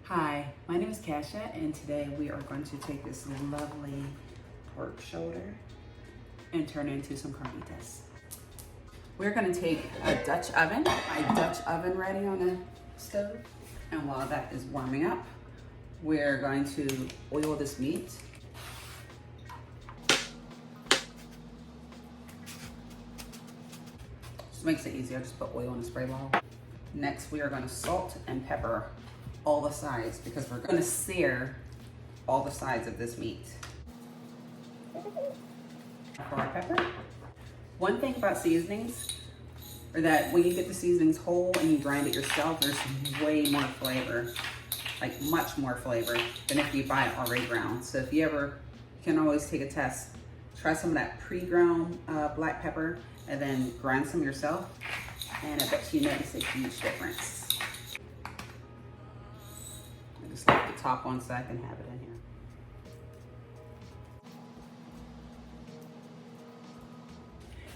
Hi, my name is Kasha, and today we are going to take this lovely pork shoulder and turn it into some carnitas. We're going to take a Dutch oven, my Dutch oven ready on the stove, and while that is warming up, we're going to oil this meat. Just makes it easier, just put oil in a spray bottle. Next, we are going to salt and pepper all the sides because we're going to sear all the sides of this meat. For our pepper. One thing about seasonings is that when you get the seasonings whole and you grind it yourself, there's way more flavor, like much more flavor than if you buy it already ground. So if you can always take a test. Try some of that pre-ground black pepper and then grind some yourself, and I bet you notice a huge difference. I just left the top on so I can have it in here.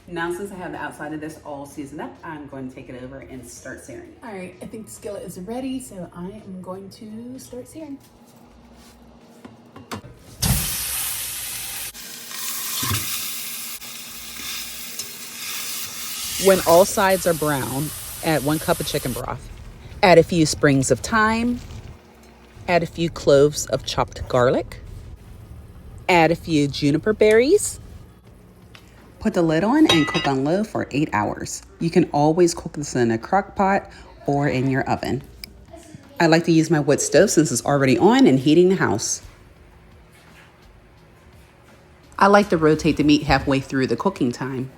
Now, since I have the outside of this all seasoned up, I'm going to take it over and start searing it. All right, I think the skillet is ready, so I am going to start searing. When all sides are brown, add 1 cup of chicken broth. Add a few sprigs of thyme. Add a few cloves of chopped garlic. Add a few juniper berries. Put the lid on and cook on low for 8 hours. You can always cook this in a crock pot or in your oven. I like to use my wood stove since it's already on and heating the house. I like to rotate the meat halfway through the cooking time.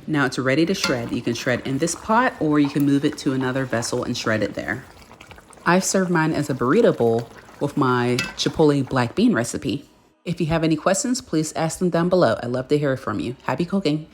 Now it's ready to shred. You can shred in this pot or you can move it to another vessel and shred it there. I've served mine as a burrito bowl with my Chipotle black bean recipe. If you have any questions, please ask them down below. I'd love to hear from you. Happy cooking.